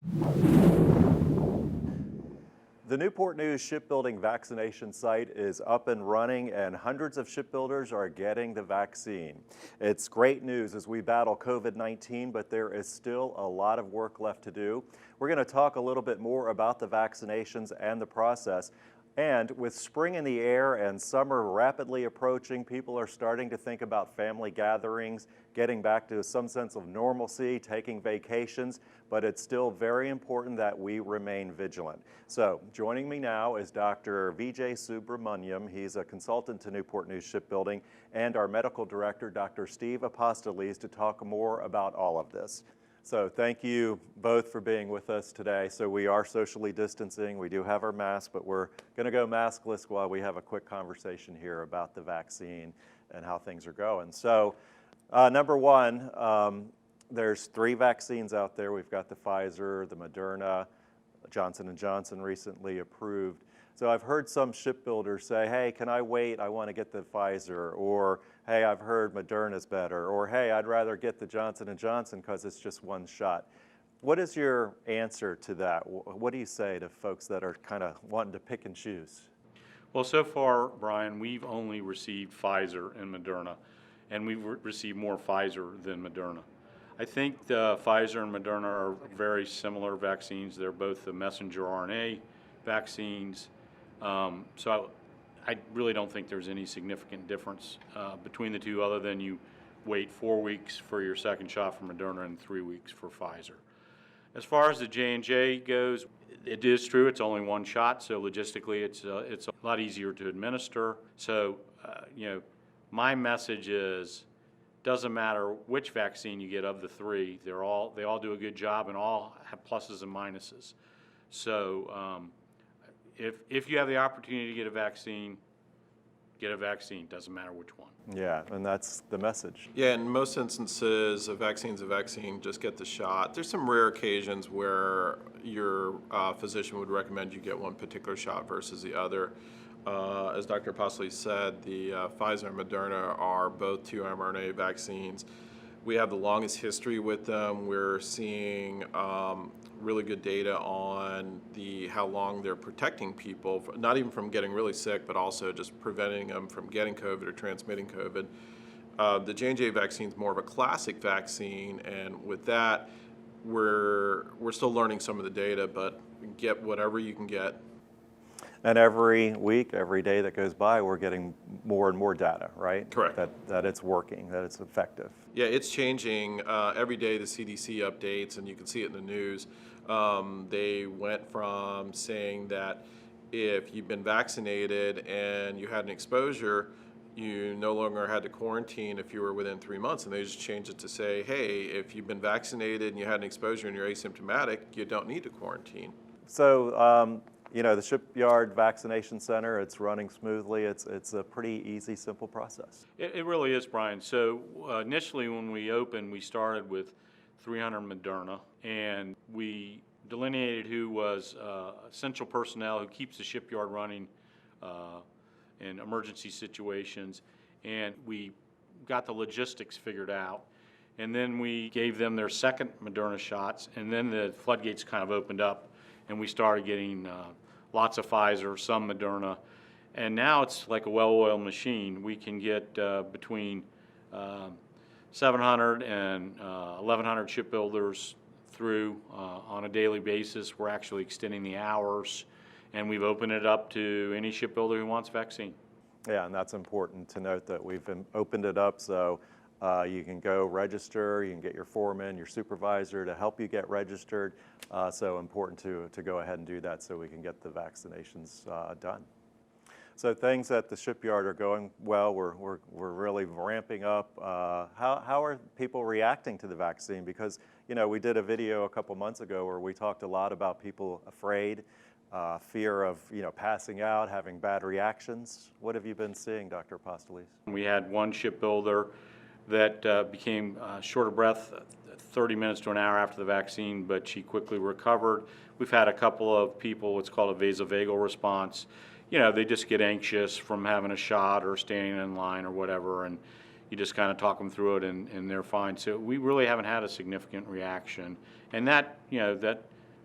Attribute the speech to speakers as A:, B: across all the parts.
A: The Newport News Shipbuilding vaccination site is up and running, and hundreds of shipbuilders are getting the vaccine. It's great news as we battle COVID-19, but there is still a lot of work left to do. We're going to talk a little bit more about the vaccinations and the process. And with spring in the air and summer rapidly approaching, people are starting to think about family gatherings, getting back to some sense of normalcy, taking vacations, but it's still very important that we remain vigilant. So joining me now is Dr. VJ Subramaniam. He's a consultant to Newport News Shipbuilding, and our medical director, Dr. Steve Apostoles, to talk more about all of this. So thank you both for being with us today. So we are socially distancing. We do have our masks, but we're going to go maskless while we have a quick conversation here about the vaccine and how things are going. So number one, there's 3 vaccines out there. We've got the Pfizer, the Moderna, Johnson & Johnson recently approved. So I've heard some shipbuilders say, hey, can I wait? I want to get the Pfizer. Or, hey, I've heard Moderna's better. Or, hey, I'd rather get the Johnson & Johnson because it's just one shot. What is your answer to that? What do you say to folks that are kind of wanting to pick and choose?
B: Well, so far, Brian, we've only received Pfizer and Moderna, and we've received more Pfizer than Moderna. I think the Pfizer and Moderna are very similar vaccines. They're both the messenger RNA vaccines. So I really don't think there's any significant difference between the two, other than you wait 4 weeks for your second shot for Moderna and 3 weeks for Pfizer. As far as the J&J goes, it is true it's only one shot, so logistically it's a lot easier to administer. So my message is, doesn't matter which vaccine you get of the 3, they all do a good job and all have pluses and minuses. So if you have the opportunity to get a vaccine, doesn't matter which one.
A: Yeah, and that's the message.
C: Yeah, in most instances, a vaccine's a vaccine, just get the shot. There's some rare occasions where your physician would recommend you get one particular shot versus the other. As Dr. Apostoles said, the Pfizer and Moderna are both 2 mRNA vaccines. We have the longest history with them. We're seeing really good data on how long they're protecting people, not even from getting really sick, but also just preventing them from getting COVID or transmitting COVID. The J&J vaccine is more of a classic vaccine, and with that, we're still learning some of the data, but get whatever you can get.
A: And every week, every day that goes by, we're getting more and more data, right?
C: Correct.
A: That it's working, that it's effective.
C: Yeah, it's changing. Every day the CDC updates, and you can see it in the news. They went from saying that if you've been vaccinated and you had an exposure, you no longer had to quarantine if you were within 3 months, and they just changed it to say, hey, if you've been vaccinated and you had an exposure and you're asymptomatic, you don't need to quarantine.
A: So, the Shipyard Vaccination Center, it's running smoothly. It's a pretty easy, simple process.
B: It really is, Brian. So initially when we opened, we started with 300 Moderna, and we delineated who was essential personnel who keeps the shipyard running in emergency situations, and we got the logistics figured out. And then we gave them their second Moderna shots, and then the floodgates kind of opened up, and we started getting lots of Pfizer, some Moderna, and now it's like a well-oiled machine. We can get between 700 and 1,100 shipbuilders through on a daily basis. We're actually extending the hours, and we've opened it up to any shipbuilder who wants vaccine.
A: Yeah, and that's important to note that we've opened it up so you can go register, you can get your foreman, your supervisor to help you get registered. So important to go ahead and do that so we can get the vaccinations done. So things at the shipyard are going well. We're really ramping up. How are people reacting to the vaccine? Because we did a video a couple months ago where we talked a lot about people afraid, fear of passing out, having bad reactions. What have you been seeing, Dr. Apostoles?
B: We had one shipbuilder that became short of breath 30 minutes to an hour after the vaccine, but she quickly recovered. We've had a couple of people, what's called a vasovagal response. They just get anxious from having a shot or standing in line or whatever, and you just kind of talk them through it, and they're fine. So we really haven't had a significant reaction, and that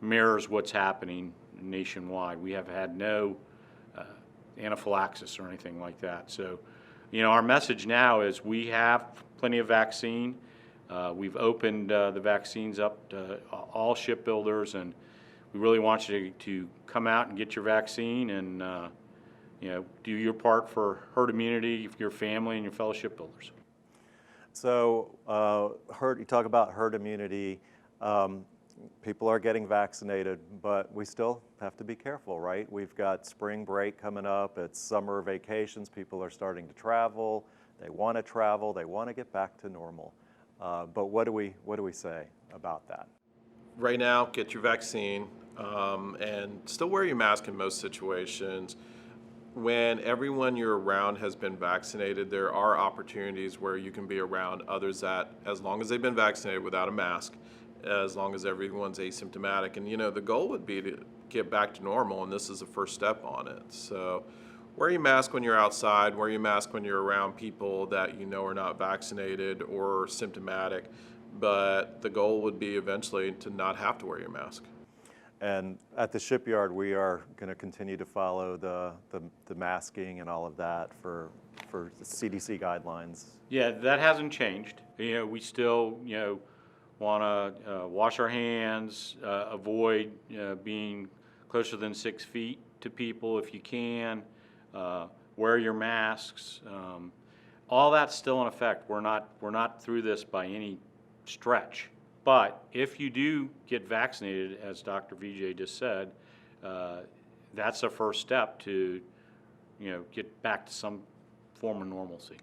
B: mirrors what's happening nationwide. We have had no anaphylaxis or anything like that. So, our message now is we have plenty of vaccine. We've opened the vaccines up to all shipbuilders, and we really want you to come out and get your vaccine and do your part for herd immunity for your family and your fellow shipbuilders.
A: So you talk about herd immunity. People are getting vaccinated, but we still have to be careful, right? We've got spring break coming up. It's summer vacations. People are starting to travel. They want to travel. They want to get back to normal. But what do we say about that?
C: Right now, get your vaccine and still wear your mask in most situations. When everyone you're around has been vaccinated, there are opportunities where you can be around others that, as long as they've been vaccinated without a mask, as long as everyone's asymptomatic. And the goal would be to get back to normal, and this is the first step on it. So wear your mask when you're outside, wear your mask when you're around people that are not vaccinated or symptomatic, but the goal would be eventually to not have to wear your mask.
A: And at the shipyard, we are going to continue to follow the masking and all of that for CDC guidelines.
B: Yeah, that hasn't changed. We still, want to wash our hands, avoid being closer than 6 feet to people if you can, wear your masks. All that's still in effect. We're not through this by any stretch. But if you do get vaccinated, as Dr. Vijay just said, that's a first step to, get back to some form of normalcy.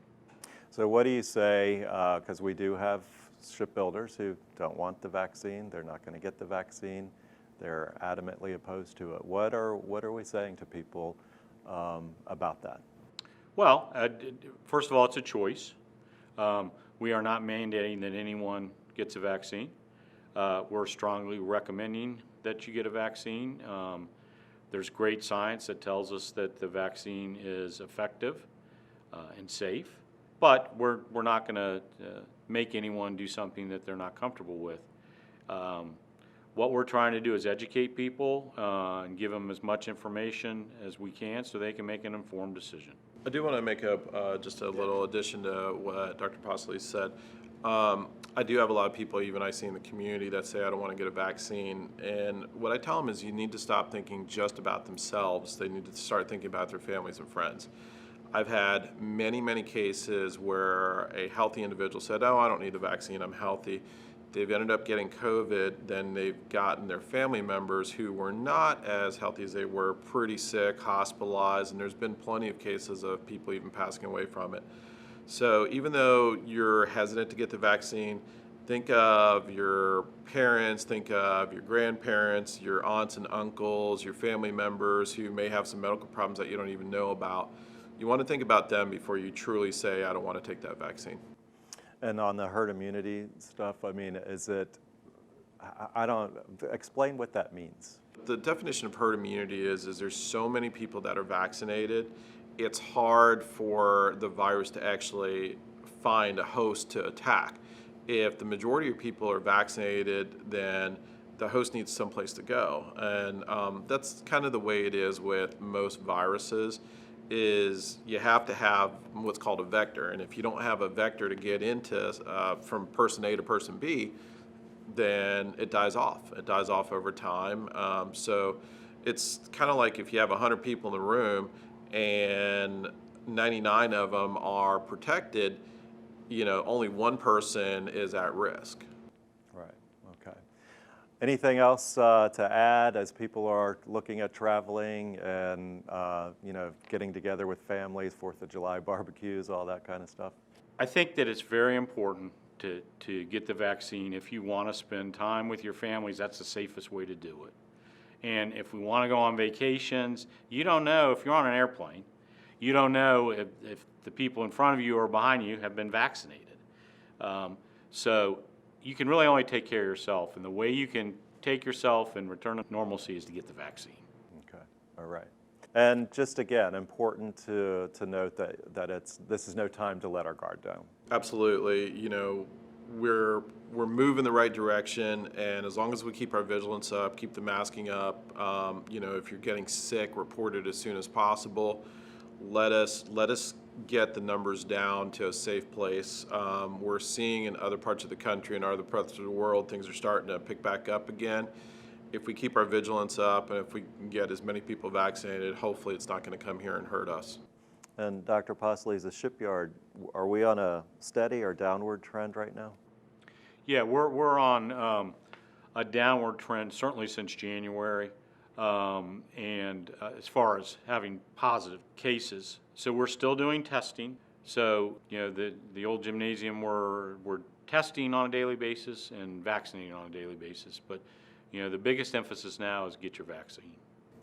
A: So what do you say, because we do have shipbuilders who don't want the vaccine, they're not going to get the vaccine, they're adamantly opposed to it. What are we saying to people about that?
B: Well, first of all, it's a choice. We are not mandating that anyone gets a vaccine. We're strongly recommending that you get a vaccine. There's great science that tells us that the vaccine is effective and safe, but we're not going to make anyone do something that they're not comfortable with. What we're trying to do is educate people and give them as much information as we can so they can make an informed decision.
C: I do want to make just a little addition to what Dr. Possilly said. I do have a lot of people, even I see in the community, that say I don't want to get a vaccine. And what I tell them is you need to stop thinking just about themselves. They need to start thinking about their families and friends. I've had many, many cases where a healthy individual said, oh, I don't need the vaccine, I'm healthy. They've ended up getting COVID, then they've gotten their family members who were not as healthy as they were, pretty sick, hospitalized, and there's been plenty of cases of people even passing away from it. So even though you're hesitant to get the vaccine, think of your parents, think of your grandparents, your aunts and uncles, your family members who may have some medical problems that you don't even know about. You want to think about them before you truly say, I don't want to take that vaccine.
A: And on the herd immunity stuff, I mean, explain what that means.
C: The definition of herd immunity is there's so many people that are vaccinated, it's hard for the virus to actually find a host to attack. If the majority of people are vaccinated, then the host needs someplace to go. And that's kind of the way it is with most viruses, is you have to have what's called a vector. And if you don't have a vector to get into from person A to person B, then it dies off. It dies off over time. So it's kind of like if you have 100 people in the room and 99 of them are protected, only one person is at risk.
A: Right, okay. Anything else to add as people are looking at traveling and, getting together with families, 4th of July barbecues, all that kind of stuff?
B: I think that it's very important to get the vaccine. If you want to spend time with your families, that's the safest way to do it. And if we want to go on vacations, you don't know if you're on an airplane, you don't know if the people in front of you or behind you have been vaccinated. So you can really only take care of yourself. And the way you can take yourself and return to normalcy is to get the vaccine.
A: Okay, all right. And just again, important to note that this is no time to let our guard down.
C: Absolutely. we're moving the right direction, and as long as we keep our vigilance up, keep the masking up, if you're getting sick, report it as soon as possible. Let us get the numbers down to a safe place. We're seeing in other parts of the country and other parts of the world, things are starting to pick back up again. If we keep our vigilance up and if we can get as many people vaccinated, hopefully it's not going to come here and hurt us.
A: And Dr. Postley, as a shipyard, are we on a steady or downward trend right now?
B: Yeah, we're on a downward trend, certainly since January, and as far as having positive cases. So we're still doing testing. So, the old gymnasium, we're testing on a daily basis and vaccinating on a daily basis. But, the biggest emphasis now is get your vaccine.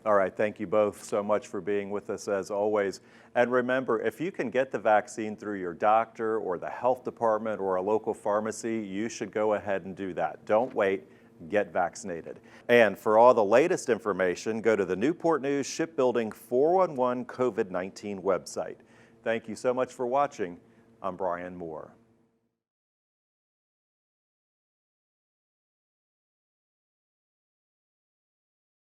A: All right, thank you both so much for being with us as always. And remember, if you can get the vaccine through your doctor or the health department or a local pharmacy, you should go ahead and do that. Don't wait, get vaccinated. And for all the latest information, go to the Newport News Shipbuilding 411 COVID-19 website. Thank you so much for watching. I'm Brian Moore.